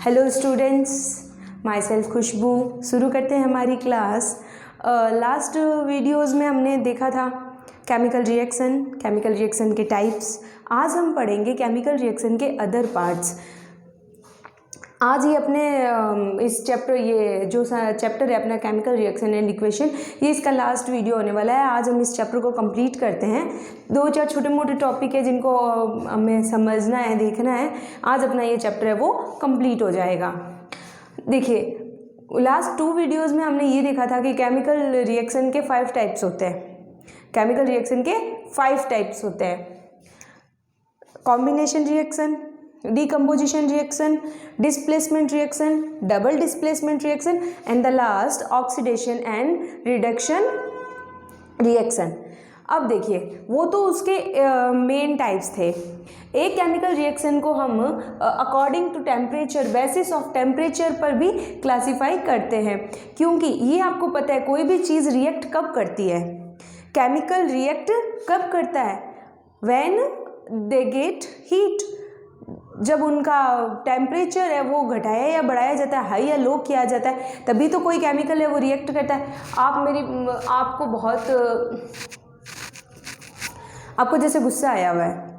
Hello students, my self खुशबू। शुरू करते हैं हमारी क्लास। लास्ट वीडियोज़ में हमने देखा था केमिकल रिएक्शन के टाइप्स। आज हम पढ़ेंगे केमिकल रिएक्शन के अदर पार्ट्स। आज ही अपने इस चैप्टर, ये जो चैप्टर है अपना केमिकल रिएक्शन एंड इक्वेशन, ये इसका लास्ट वीडियो होने वाला है। आज हम इस चैप्टर को कंप्लीट करते हैं। 2-4 छोटे मोटे टॉपिक है जिनको हमें समझना है, देखना है। आज अपना ये चैप्टर है वो कंप्लीट हो जाएगा। देखिए, लास्ट 2 वीडियोज़ में हमने ये देखा था कि केमिकल रिएक्शन के 5 टाइप्स होते हैं। केमिकल रिएक्शन के 5 टाइप्स होते हैं: combination reaction, decomposition reaction, displacement reaction, double displacement reaction and the last oxidation and reduction reaction। अब देखिए, वो तो उसके मेन टाइप्स थे। एक केमिकल रिएक्शन को हम according to temperature, basis of temperature पर भी क्लासीफाई करते हैं, क्योंकि ये आपको पता है कोई भी चीज़ रिएक्ट कब करती है। केमिकल रिएक्ट कब करता है? व्हेन दे गेट हीट, जब उनका टेम्परेचर है वो घटाया या बढ़ाया जाता है, हाई या लो किया जाता है, तभी तो कोई केमिकल है वो रिएक्ट करता है। आपको जैसे गुस्सा आया हुआ है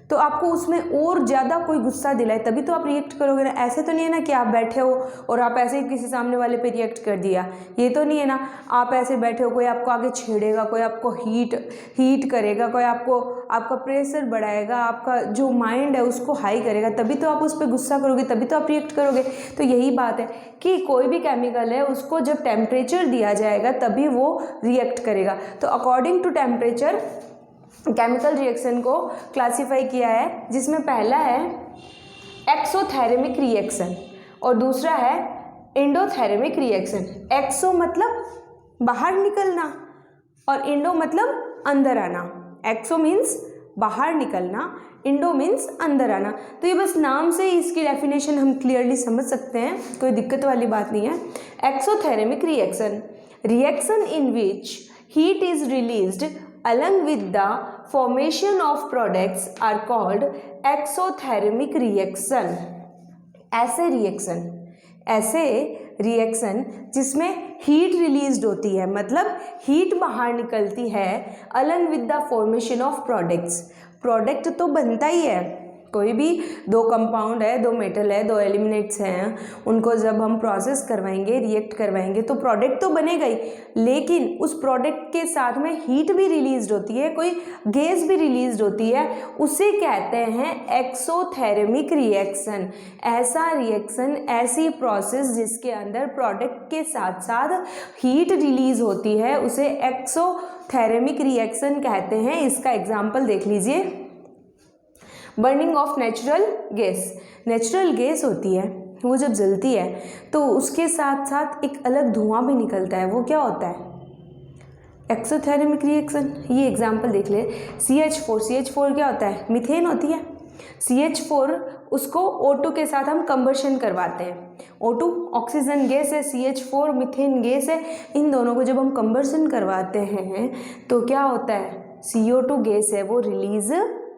तो आपको उसमें और ज़्यादा कोई गुस्सा दिलाए तभी तो आप रिएक्ट करोगे ना। ऐसे तो नहीं है ना कि आप बैठे हो और आप ऐसे ही किसी सामने वाले पे रिएक्ट कर दिया। ये तो नहीं है ना, आप ऐसे बैठे हो, कोई आपको आगे छेड़ेगा, कोई आपको हीट करेगा, कोई आपका प्रेशर बढ़ाएगा, आपका जो माइंड है उसको हाई करेगा, तभी तो आप उस पर गुस्सा करोगे, तभी तो आप रिएक्ट करोगे। तो यही बात है कि कोई भी केमिकल है उसको जब टेम्परेचर दिया जाएगा तभी वो रिएक्ट करेगा। तो according to temperature chemical reaction को क्लासिफाई किया है, जिसमें पहला है एक्सोथेर्मिक रिएक्शन और दूसरा है एंडोथेर्मिक रिएक्शन। एक्सो मतलब बाहर निकलना और एंडो मतलब अंदर आना। एक्सो मीन्स बाहर निकलना, इंडो मीन्स अंदर आना। तो ये बस नाम से ही इसकी डेफिनेशन हम क्लियरली समझ सकते हैं, कोई दिक्कत वाली बात नहीं है। Exothermic reaction in which heat is released along with the formation of products are called exothermic reaction। ऐसे रिएक्शन जिसमें हीट रिलीज्ड होती है, मतलब हीट बाहर निकलती है, along with the formation of products। Product तो बनता ही है, कोई भी 2 कंपाउंड है, 2 मेटल है, 2 एलिमेंट्स हैं, उनको जब हम प्रोसेस करवाएंगे, रिएक्ट करवाएंगे तो प्रोडक्ट तो बनेगा ही, लेकिन उस प्रोडक्ट के साथ में हीट भी रिलीज्ड होती है, कोई गैस भी रिलीज्ड होती है, उसे कहते हैं एक्सोथेर्मिक रिएक्शन। ऐसा रिएक्शन, ऐसी प्रोसेस जिसके अंदर प्रोडक्ट के साथ साथ हीट रिलीज होती है, उसे एक्सोथेर्मिक रिएक्शन कहते हैं। इसका एग्जाम्पल देख लीजिए, बर्निंग ऑफ नेचुरल गैस होती है, वो जब जलती है तो उसके साथ साथ एक अलग धुआं भी निकलता है, वो क्या होता है? Exothermic reaction. ये एग्जांपल देख ले, CH4 क्या होता है? मीथेन होती है। CH4 उसको O2 के साथ हम कंबर्शन करवाते हैं। O2 ऑक्सीजन गैस है, CH4 मीथेन गैस है। इन दोनों को जब हम कंबर्शन करवाते हैं तो क्या होता है? CO2 गैस है वो रिलीज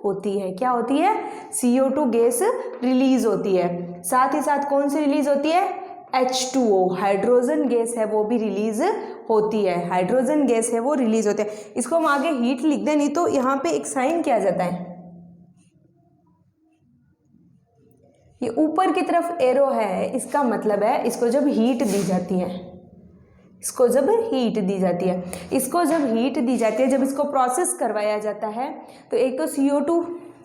होती है। क्या होती है? CO2 गैस रिलीज होती है। साथ ही साथ कौन सी रिलीज होती है? H2O हाइड्रोजन गैस है वो भी रिलीज होती है। हाइड्रोजन गैस है वो रिलीज होती है। इसको हम आगे हीट लिख दें, नहीं तो यहाँ पे एक साइन किया जाता है, ये ऊपर की तरफ एरो है, इसका मतलब है इसको जब हीट दी जाती है, जब इसको प्रोसेस करवाया जाता है तो एक तो CO2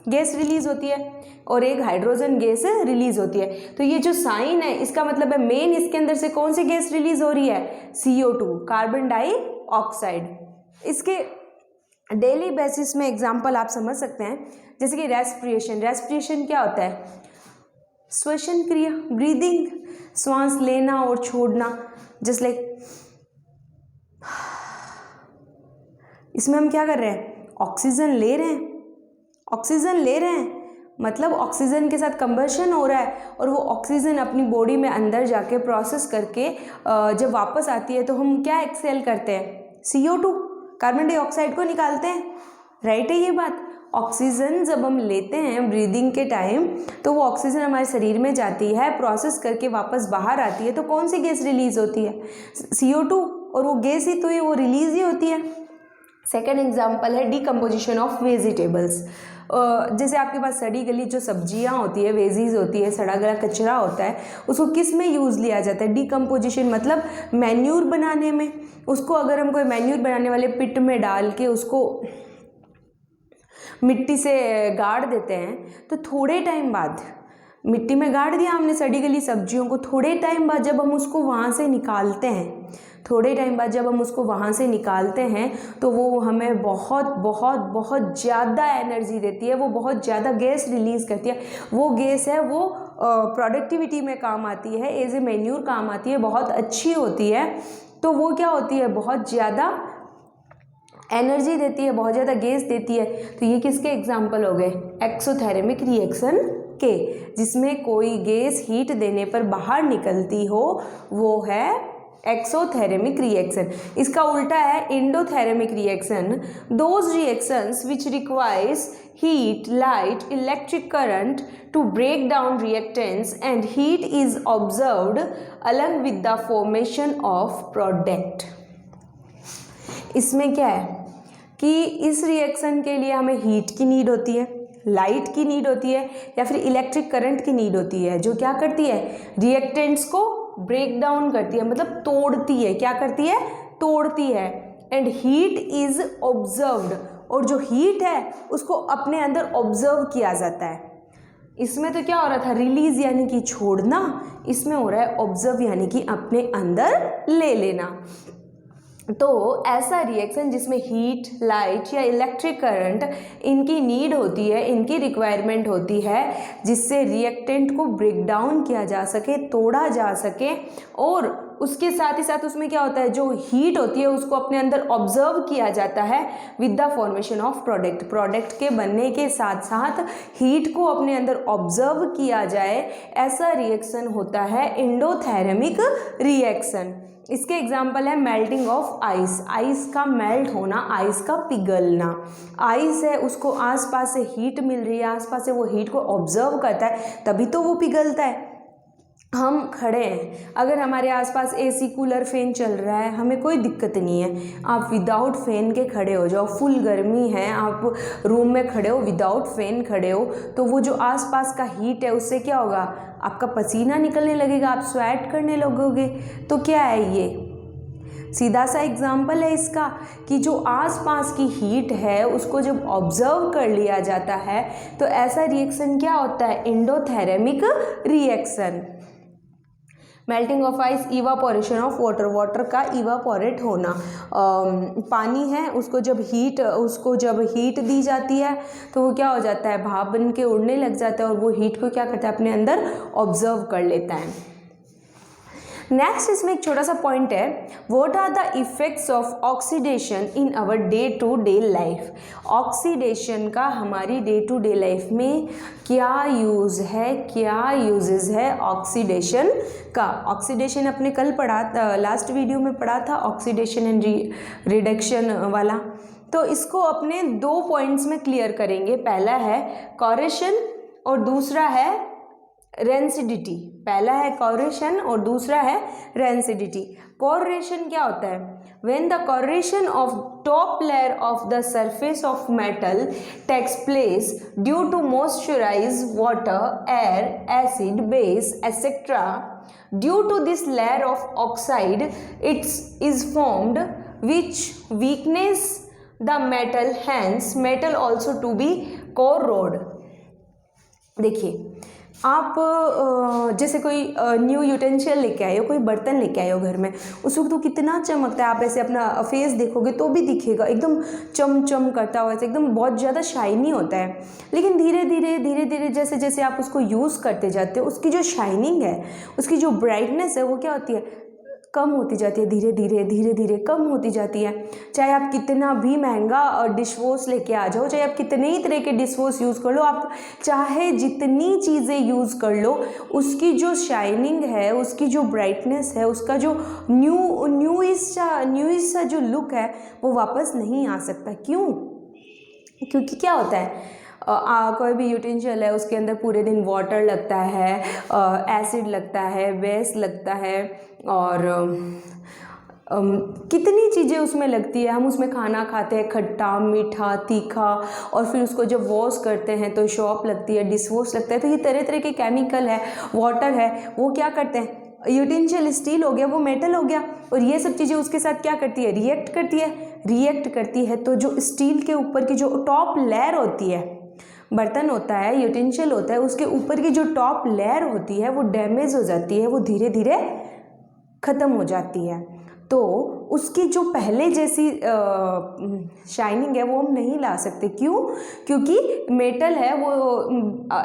गैस रिलीज होती है और एक हाइड्रोजन गैस रिलीज होती है। तो ये जो साइन है इसका मतलब है मेन इसके अंदर से कौन सी गैस रिलीज हो रही है? CO2, carbon dioxide. इसके डेली बेसिस में एग्जाम्पल आप समझ सकते हैं, जैसे कि रेस्पिरेशन क्या होता है? श्वसन क्रिया, ब्रीदिंग, श्वास लेना और छोड़ना, जस्ट लाइक। इसमें हम क्या कर रहे हैं? ऑक्सीजन ले रहे हैं, मतलब ऑक्सीजन के साथ कंबर्शन हो रहा है और वो ऑक्सीजन अपनी बॉडी में अंदर जाके प्रोसेस करके जब वापस आती है तो हम क्या एक्सहेल करते हैं? CO2, कार्बन डाइऑक्साइड को निकालते हैं, राइट है ये बात। ऑक्सीजन जब हम लेते हैं ब्रीदिंग के टाइम, तो वो ऑक्सीजन हमारे शरीर में जाती है, प्रोसेस करके वापस बाहर आती है, तो कौन सी गैस रिलीज होती है? CO2, और वो गैस ही तो है, वो रिलीज ही होती है। सेकेंड एग्जाम्पल है डिकम्पोजिशन ऑफ वेजिटेबल्स। जैसे आपके पास सड़ी गली जो सब्जियां होती है, वेजीज होती है, सड़ा गला कचरा होता है, उसको किस में यूज़ लिया जाता है? डिकम्पोजिशन, मतलब मैन्यूर बनाने में। उसको अगर हम कोई मैन्यूर बनाने वाले पिट में डाल के उसको मिट्टी से गाड़ देते हैं, तो थोड़े टाइम बाद मिट्टी में गाड़ दिया हमने सड़ी गली सब्जियों को, थोड़े टाइम बाद जब हम उसको वहाँ से निकालते हैं, थोड़े टाइम बाद जब हम उसको वहाँ से निकालते हैं, तो वो हमें बहुत बहुत बहुत ज़्यादा एनर्जी देती है, वो बहुत ज़्यादा गैस रिलीज़ करती है। वो गैस है वो प्रोडक्टिविटी में काम आती है, एज ए मैन्यूर काम आती है, बहुत अच्छी होती है। तो वो क्या होती है? बहुत ज़्यादा एनर्जी देती है, बहुत ज़्यादा गैस देती है। तो ये किसके एग्जाम्पल हो गए? एक्सोथेरेमिक रिएक्शन के, जिसमें कोई गैस हीट देने पर बाहर निकलती हो, वो है एक्सोथेरेमिक रिएक्शन। इसका उल्टा है endothermic reaction. Those reactions which requires heat, light, electric current to break down reactants, and heat is observed along with the formation of product. इसमें क्या है कि इस रिएक्शन के लिए हमें हीट की नीड होती है, लाइट की नीड होती है, या फिर इलेक्ट्रिक करंट की नीड होती है, जो क्या करती है? रिएक्टेंट्स को ब्रेक डाउन करती है, मतलब तोड़ती है। क्या करती है? तोड़ती है। एंड हीट इज ऑब्जर्व्ड, और जो हीट है उसको अपने अंदर ऑब्जर्व किया जाता है। इसमें तो क्या हो रहा था? रिलीज यानी कि छोड़ना, इसमें हो रहा है ऑब्जर्व यानी कि अपने अंदर ले लेना। तो ऐसा रिएक्शन जिसमें हीट, लाइट या इलेक्ट्रिक करंट इनकी नीड होती है, इनकी रिक्वायरमेंट होती है, जिससे रिएक्टेंट को ब्रेक डाउन किया जा सके, तोड़ा जा सके, और उसके साथ ही साथ उसमें क्या होता है? जो हीट होती है उसको अपने अंदर ऑब्जर्व किया जाता है with the formation of product. Product के बनने के साथ साथ हीट को अपने अंदर ऑब्जर्व किया जाए, ऐसा रिएक्शन होता है एंडोथेरेमिक रिएक्शन। इसके एग्जाम्पल है मेल्टिंग ऑफ आइस, आइस का मेल्ट होना, आइस का पिघलना। आइस है, उसको आसपास से हीट मिल रही है, आसपास से वो हीट को ऑब्जर्व करता है, तभी तो वो पिघलता है। हम खड़े हैं, अगर हमारे आसपास AC, कूलर, फैन चल रहा है, हमें कोई दिक्कत नहीं है, आप विदाउट फैन के खड़े हो जाओ, फुल गर्मी है, आप रूम में खड़े हो, विदाउट फैन खड़े हो, तो वो जो आसपास का हीट है उससे क्या होगा? आपका पसीना निकलने लगेगा, आप स्वेट करने लगोगे। तो क्या है ये? सीधा सा एग्जाम्पल है इसका कि जो आसपास की हीट है उसको जब ऑब्जर्व कर लिया जाता है, तो ऐसा रिएक्शन क्या होता है? Endothermic reaction. Melting of ice, evaporation of water, water का इवापोरेट होना। पानी है, उसको जब हीट दी जाती है तो वो क्या हो जाता है? भाप बन के उड़ने लग जाता है, और वो हीट को क्या करता है? अपने अंदर ऑब्जर्व कर लेता है। नेक्स्ट इसमें एक छोटा सा पॉइंट है, what are the effects of oxidation in our day to day life. Oxidation का हमारी डे टू डे लाइफ में क्या यूज़ है, क्या यूजेस है ऑक्सीडेशन का? ऑक्सीडेशन अपने कल पढ़ा, लास्ट वीडियो में पढ़ा था, ऑक्सीडेशन एंड रिडक्शन वाला। तो इसको अपने 2 पॉइंट्स में क्लियर करेंगे। पहला है कॉरेशन और दूसरा है रेंसिडिटी। पहला है कॉरेशन और दूसरा है रेंसिडिटी। कॉरेशन क्या होता है? When the corrosion of top layer of the surface of metal takes place due to moisturise water, air, acid, base etcetera, due to this layer of oxide it's is formed which weakness the metal, hence metal also to be corroded. देखिए, आप जैसे कोई new यूटेंशियल लेके आए हो, कोई बर्तन लेके आए हो घर में, उस वक्त तो कितना चमकता है, आप ऐसे अपना फेस देखोगे तो भी दिखेगा, एकदम चम करता हुआ, ऐसे एकदम बहुत ज़्यादा शाइनी होता है। लेकिन धीरे धीरे जैसे जैसे आप उसको यूज़ करते जाते हो, उसकी जो शाइनिंग है, उसकी जो ब्राइटनेस है, वो क्या होती है? कम होती जाती है, धीरे धीरे कम होती जाती है। चाहे आप कितना भी महंगा डिश वॉश लेके आ जाओ, चाहे आप कितने ही तरह के डिश वॉश यूज़ कर लो, आप चाहे जितनी चीज़ें यूज़ कर लो, उसकी जो शाइनिंग है, उसकी जो ब्राइटनेस है, उसका जो न्यूइश सा जो लुक है, वो वापस नहीं आ सकता। क्यों? क्योंकि क्या होता है कोई भी यूटेंशियल है उसके अंदर पूरे दिन वाटर लगता है, एसिड लगता है, बेस लगता है, और कितनी चीज़ें उसमें लगती है। हम उसमें खाना खाते हैं, खट्टा मीठा तीखा, और फिर उसको जब वॉश करते हैं तो शॉप लगती है, डिश वॉश लगता है। तो ये तरह तरह के केमिकल है, वाटर है, वो क्या करते हैं, यूटेंशियल स्टील हो गया, वो मेटल हो गया, और ये सब चीज़ें उसके साथ क्या करती है, रिएक्ट करती है। तो जो स्टील के ऊपर की जो टॉप लेयर होती है, बर्तन होता है, यूटेंशियल होता है, उसके ऊपर की जो टॉप लेयर होती है वो डैमेज हो जाती है, वो धीरे धीरे ख़त्म हो जाती है। तो उसकी जो पहले जैसी शाइनिंग है वो हम नहीं ला सकते। क्यों? क्योंकि मेटल है, वो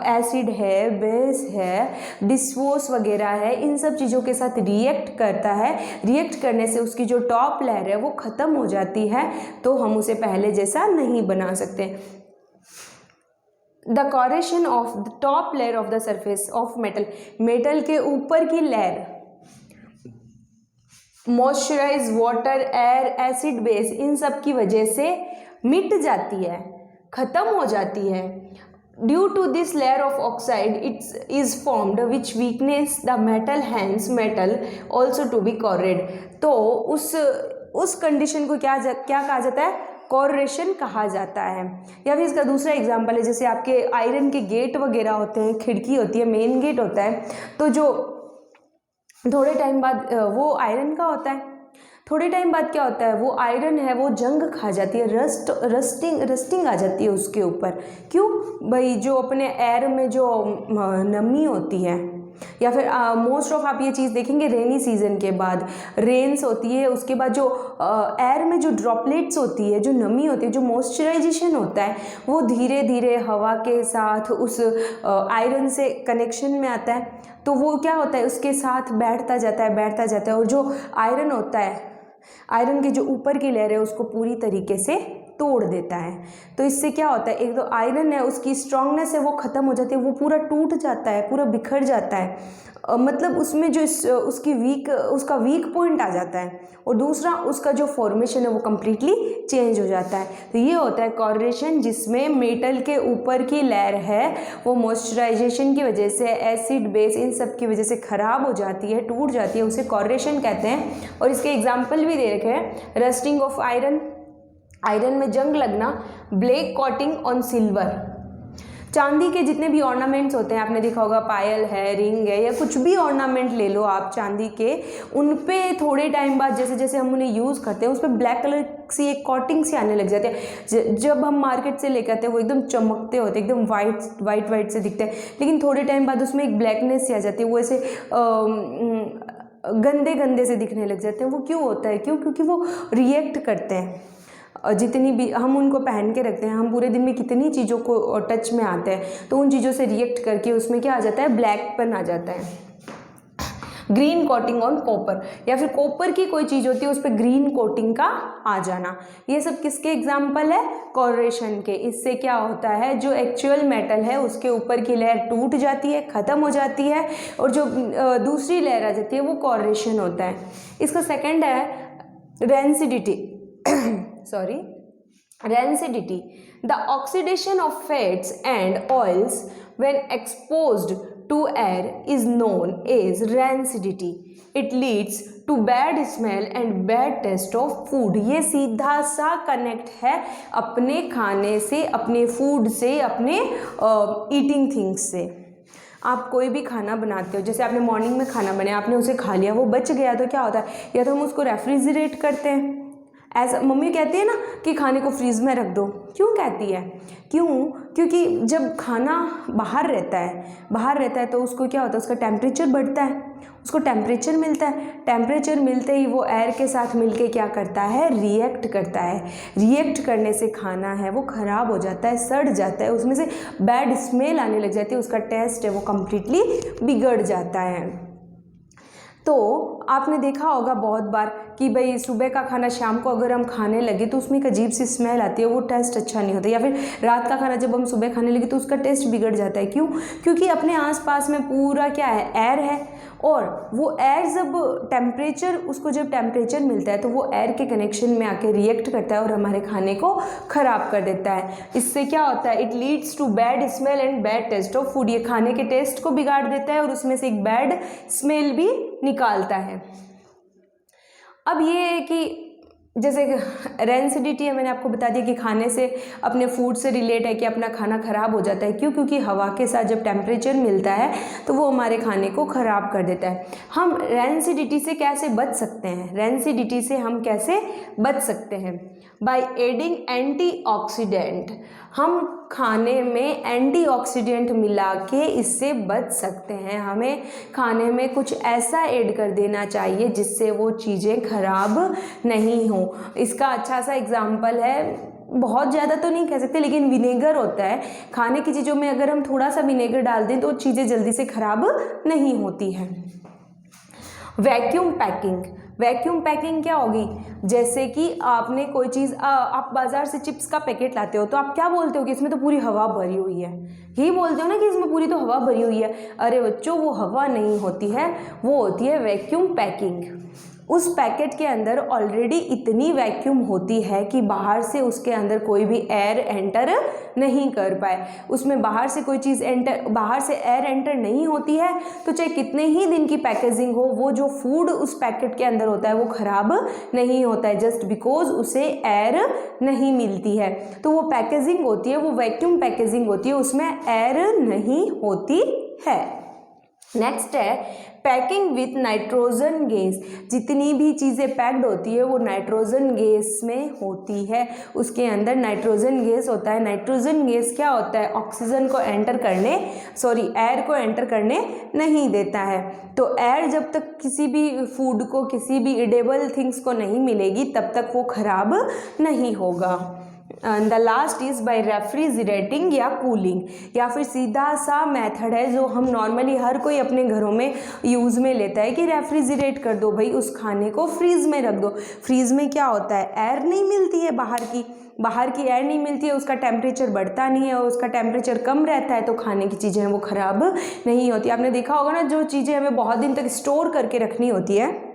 एसिड है, बेस है, डिस्वॉश वगैरह है, इन सब चीज़ों के साथ रिएक्ट करता है। रिएक्ट करने से उसकी जो टॉप लेयर है वो ख़त्म हो जाती है, तो हम उसे पहले जैसा नहीं बना सकते। The corrosion of the top layer of the surface of metal, metal के ऊपर की layer moisturise, water, air, acid, base, इन सब की वजह से मिट जाती है, ख़त्म हो जाती है। Due to this layer of oxide it's is formed which weakness the metal, hence metal also to be corroded. तो उस कंडीशन को क्या कहा जाता है, कॉरेशन कहा जाता है। या फिर इसका दूसरा एग्जाम्पल है, जैसे आपके आयरन के गेट वगैरह होते हैं, खिड़की होती है, मेन गेट होता है, तो जो थोड़े टाइम बाद वो आयरन का होता है, थोड़े टाइम बाद क्या होता है, वो आयरन है वो जंग खा जाती है, रस्टिंग आ जाती है उसके ऊपर। क्यों भाई? जो अपने एयर में जो नमी होती है, या फिर मोस्ट ऑफ आप ये चीज़ देखेंगे रेनी सीजन के बाद रेन्स होती है, उसके बाद जो एयर में जो ड्रॉपलेट्स होती है, जो नमी होती है, जो मॉइस्चराइजेशन होता है, वो धीरे धीरे हवा के साथ उस आयरन से कनेक्शन में आता है, तो वो क्या होता है, उसके साथ बैठता जाता है, और जो आयरन होता है, आयरन की जो ऊपर की लेयर है उसको पूरी तरीके से तोड़ देता है। तो इससे क्या होता है, एक तो आयरन है उसकी स्ट्रांगनेस है वो ख़त्म हो जाती है, वो पूरा टूट जाता है, पूरा बिखर जाता है, मतलब उसमें जो उसका वीक पॉइंट आ जाता है, और दूसरा उसका जो फॉर्मेशन है वो कम्प्लीटली चेंज हो जाता है। तो ये होता है कॉरेशन, जिसमें मेटल के ऊपर की लेयर है वो मॉइस्चराइजेशन की वजह से, एसिड बेस इन सब की वजह से ख़राब हो जाती है, टूट जाती है, उसे कॉरेशन कहते हैं। और इसके एग्जाम्पल भी दे रखे हैं, रस्टिंग ऑफ आयरन, आयरन में जंग लगना, ब्लैक कोटिंग ऑन सिल्वर। चांदी के जितने भी ऑर्नामेंट्स होते हैं, आपने देखा होगा, पायल है, रिंग है, या कुछ भी ऑर्नामेंट ले लो आप चांदी के, उन पे थोड़े टाइम बाद जैसे जैसे हम उन्हें यूज़ करते हैं उस पर ब्लैक कलर सी एक कोटिंग सी आने लग जाती है। जब हम मार्केट से लेकर आते हैं वो एकदम चमकते होते हैं, एकदम वाइट से दिखते हैं, लेकिन थोड़े टाइम बाद उसमें एक ब्लैकनेस सी आ जाती है, वो ऐसे गंदे से दिखने लग जाते हैं। वो क्यों होता है? क्योंकि वो रिएक्ट करते हैं, जितनी भी हम उनको पहन के रखते हैं, हम पूरे दिन में कितनी चीज़ों को टच में आते हैं, तो उन चीज़ों से रिएक्ट करके उसमें क्या आ जाता है, ब्लैकपन आ जाता है। ग्रीन कोटिंग ऑन कॉपर, या फिर कॉपर की कोई चीज़ होती है उस पर ग्रीन कोटिंग का आ जाना, ये सब किसके एग्जाम्पल है, कॉरेशन के। इससे क्या होता है, जो एक्चुअल मेटल है उसके ऊपर की लेयर टूट जाती है, ख़त्म हो जाती है, और जो दूसरी लेयर आ जाती है वो कॉरेशन होता है। इसका सेकेंड है rancidity rancidity. The oxidation of fats and oils when exposed to air is known as rancidity. It leads to bad smell and bad taste of food. ये सीधा सा कनेक्ट है अपने खाने से, अपने फूड से, अपने ईटिंग थिंग्स से। आप कोई भी खाना बनाते हो, जैसे आपने मॉर्निंग में खाना बनाया, आपने उसे खा लिया, वो बच गया, तो क्या होता है, या तो हम उसको रेफ्रिजरेट करते हैं, ऐसा मम्मी कहती है ना कि खाने को फ्रीज में रख दो। क्यों कहती है? क्योंकि जब खाना बाहर रहता है तो उसको क्या होता है, उसका टेम्परेचर बढ़ता है, उसको टेम्परेचर मिलता है, टेम्परेचर मिलते ही वो एयर के साथ मिलके क्या करता है, रिएक्ट करता है। रिएक्ट करने से खाना है वो ख़राब हो जाता है, सड़ जाता है, उसमें से बैड स्मेल आने लग जाती है, उसका टेस्ट है वो कम्प्लीटली बिगड़ जाता है। तो आपने देखा होगा बहुत बार कि भाई सुबह का खाना शाम को अगर हम खाने लगे तो उसमें एक अजीब सी स्मेल आती है, वो टेस्ट अच्छा नहीं होता। या फिर रात का खाना जब हम सुबह खाने लगे तो उसका टेस्ट बिगड़ जाता है। क्यों? क्योंकि अपने आसपास में पूरा क्या है, एयर है, और वो एयर जब टेम्परेचर, उसको जब टेम्परेचर मिलता है तो वो एयर के कनेक्शन में आके रिएक्ट करता है और हमारे खाने को ख़राब कर देता है। इससे क्या होता है, it leads to bad smell and bad taste of food. ये खाने के टेस्ट को बिगाड़ देता है और उसमें से एक बैड स्मेल भी निकालता है। अब ये है कि जैसे रेंसिडिटी है, मैंने आपको बता दिया कि खाने से, अपने फूड से रिलेट है कि अपना खाना ख़राब हो जाता है। क्यों? क्योंकि हवा के साथ जब टेम्परेचर मिलता है तो वो हमारे खाने को ख़राब कर देता है। हम रेंसिडिटी से कैसे बच सकते हैं? रेंसिडिटी से हम कैसे बच सकते हैं? By adding antioxidant. हम खाने में एंटीऑक्सीडेंट मिला के इससे बच सकते हैं। हमें खाने में कुछ ऐसा ऐड कर देना चाहिए जिससे वो चीज़ें खराब नहीं हो। इसका अच्छा सा एग्जाम्पल है, बहुत ज़्यादा तो नहीं कह सकते, लेकिन विनेगर होता है। खाने की चीज़ों में अगर हम थोड़ा सा विनेगर डाल दें तो चीज़ें जल्दी से ख़राब नहीं होती हैं। Vacuum packing. वैक्यूम पैकिंग क्या होगी? जैसे कि आपने कोई चीज़, आप बाज़ार से चिप्स का पैकेट लाते हो तो आप क्या बोलते हो कि इसमें तो पूरी हवा भरी हुई है। यही बोलते हो ना कि इसमें पूरी तो हवा भरी हुई है। अरे बच्चों, वो हवा नहीं होती है, वो होती है वैक्यूम पैकिंग। उस पैकेट के अंदर ऑलरेडी इतनी वैक्यूम होती है कि बाहर से उसके अंदर कोई भी एयर एंटर नहीं कर पाए। उसमें बाहर से कोई चीज़ बाहर से एयर एंटर नहीं होती है तो चाहे कितने ही दिन की पैकेजिंग हो, वो जो फूड उस पैकेट के अंदर होता है वो ख़राब नहीं होता है, जस्ट बिकॉज उसे एयर नहीं मिलती है। तो वो पैकेजिंग होती है, वो वैक्यूम पैकेजिंग होती है, उसमें एयर नहीं होती है। नेक्स्ट है पैकिंग विथ नाइट्रोजन गैस। जितनी भी चीज़ें पैक्ड होती है वो नाइट्रोजन गैस में होती है, उसके अंदर नाइट्रोजन गैस होता है। नाइट्रोजन गैस क्या होता है? ऑक्सीजन को एंटर करने, एयर को एंटर करने नहीं देता है। तो एयर जब तक किसी भी फूड को, किसी भी इडेबल थिंग्स को नहीं मिलेगी तब तक वो खराब नहीं होगा। The last is by refrigerating या कूलिंग, या फिर सीधा सा मेथड है जो हम नॉर्मली हर कोई अपने घरों में यूज़ में लेता है कि रेफ्रिजरेट कर दो भाई, उस खाने को फ्रीज़ में रख दो। फ्रीज़ में क्या होता है? एयर नहीं मिलती है, बाहर की एयर नहीं मिलती है, उसका टेम्परेचर बढ़ता नहीं है और उसका टेम्परेचर कम रहता है, तो खाने की चीज़ें हैं वो ख़राब नहीं होती। आपने देखा होगा ना, जो चीज़ें हमें बहुत दिन तक स्टोर करके रखनी होती है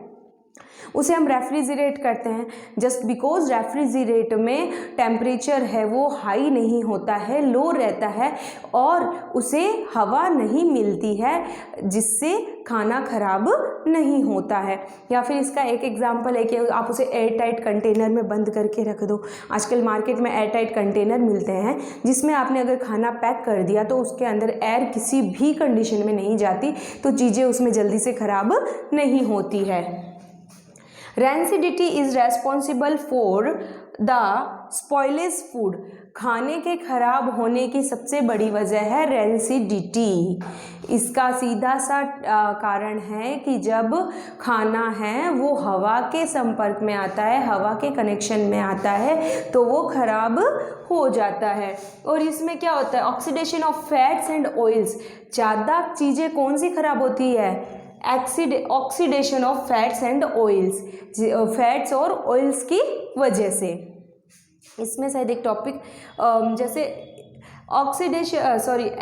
उसे हम रेफ्रिजरेट करते हैं, जस्ट बिकॉज रेफ्रिजरेट में टेम्परेचर है वो हाई नहीं होता है, लो रहता है और उसे हवा नहीं मिलती है जिससे खाना खराब नहीं होता है। या फिर इसका एक एग्जांपल है कि आप उसे एयर टाइट कंटेनर में बंद करके रख दो। आजकल मार्केट में एयर टाइट कंटेनर मिलते हैं जिसमें आपने अगर खाना पैक कर दिया तो उसके अंदर एयर किसी भी कंडीशन में नहीं जाती, तो चीज़ें उसमें जल्दी से खराब नहीं होती है। Rancidity is responsible for the spoilage food. खाने के खराब होने की सबसे बड़ी वजह है रैंसिडिटी। इसका सीधा सा कारण है कि जब खाना है वो हवा के संपर्क में आता है, हवा के कनेक्शन में आता है, तो वो खराब हो जाता है। और इसमें क्या होता है? Oxidation of fats and oils. ज़्यादा चीज़ें कौन सी खराब होती है? Oxidation of fats and oils, fats और ऑयल्स की वजह से। इसमें शायद एक टॉपिक जैसे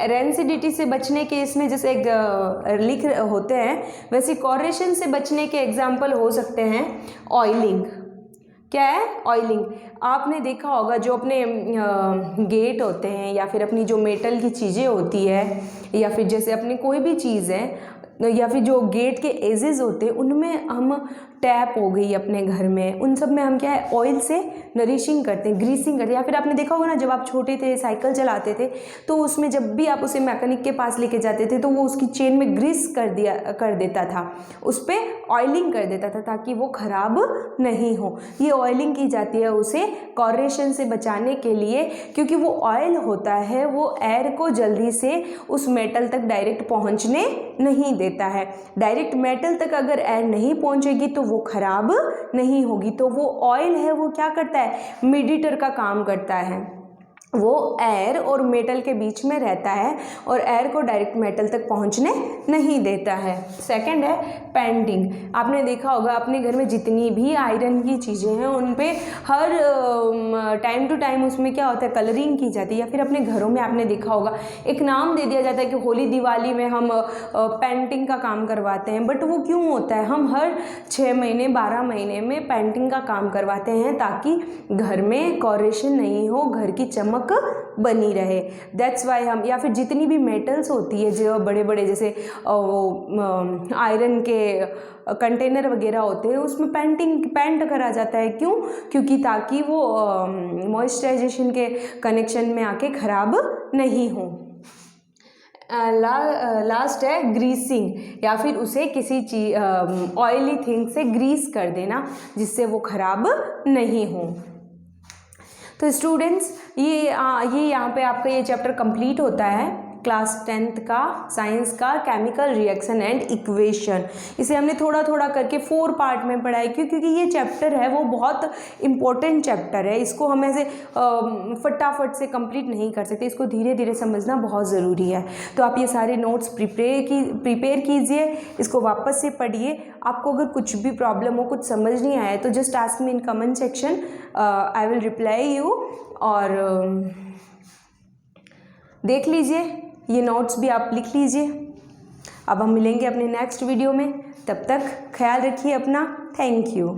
रैंसिडिटी से बचने के इसमें जैसे एक होते हैं, वैसे कॉरेशन से बचने के एग्जाम्पल हो सकते हैं ऑयलिंग। क्या है? ऑयलिंग। आपने देखा होगा जो अपने गेट होते हैं या फिर अपनी जो मेटल की चीज़ें होती है या फिर जैसे अपनी कोई भी चीज़ है या फिर जो गेट के एजेस होते हैं उनमें हम टैप हो गई अपने घर में, उन सब में हम क्या है ऑयल से नरिशिंग करते हैं, ग्रीसिंग करते हैं। या फिर आपने देखा होगा ना जब आप छोटे थे साइकिल चलाते थे तो उसमें जब भी आप उसे मैकेनिक के पास लेके जाते थे तो वो उसकी चेन में ग्रीस कर देता था, उस पर ऑयलिंग कर देता था ताकि वो ख़राब नहीं हो। ये ऑयलिंग की जाती है उसे कॉरेशन से बचाने के लिए, क्योंकि वो ऑयल होता है वो एयर को जल्दी से उस मेटल तक डायरेक्ट पहुँचने नहीं देता है। डायरेक्ट मेटल तक अगर एयर नहीं पहुँचेगी तो वो खराब नहीं होगी। तो वो ऑयल है वो क्या करता है? मीडिएटर का काम करता है। वो एयर और मेटल के बीच में रहता है और एयर को डायरेक्ट मेटल तक पहुंचने नहीं देता है। सेकंड है पेंटिंग। आपने देखा होगा अपने घर में जितनी भी आयरन की चीज़ें हैं उन पे हर टाइम टू टाइम उसमें क्या होता है, कलरिंग की जाती है। या फिर अपने घरों में आपने देखा होगा एक नाम दे दिया जाता है कि होली दिवाली में हम पेंटिंग का काम करवाते हैं। बट वो क्यों होता है, हम हर 6 महीने 12 महीने में पेंटिंग का काम करवाते हैं ताकि घर में कोरेशन नहीं हो, घर की चमक बनी रहे। दैट्स वाई हम, या फिर जितनी भी मेटल्स होती है जो बड़े बड़े जैसे वो आयरन के कंटेनर वगैरह होते हैं उसमें पेंट करा जाता है। क्यों? क्योंकि ताकि वो मॉइस्चराइजेशन के कनेक्शन में आके ख़राब नहीं हो। लास्ट है ग्रीसिंग, या फिर उसे किसी चीज ऑयली थिंग से ग्रीस कर देना जिससे वो ख़राब नहीं हो। तो स्टूडेंट्स ये यहाँ पे आपका ये चैप्टर कंप्लीट होता है क्लास 10th का साइंस का केमिकल रिएक्शन एंड इक्वेशन। इसे हमने थोड़ा थोड़ा करके 4 पार्ट में पढ़ा है। क्योंकि ये चैप्टर है वो बहुत इम्पोर्टेंट चैप्टर है, इसको हम ऐसे फटाफट से कंप्लीट नहीं कर सकते, इसको धीरे धीरे समझना बहुत ज़रूरी है। तो आप ये सारे नोट्स प्रिपेयर कीजिए, इसको वापस से पढ़िए। आपको अगर कुछ भी प्रॉब्लम हो, कुछ समझ नहीं आया तो just ask me in comment section, I will reply you. और देख लीजिए ये नोट्स भी आप लिख लीजिए। अब हम मिलेंगे अपने नेक्स्ट वीडियो में, तब तक ख्याल रखिए अपना। Thank you.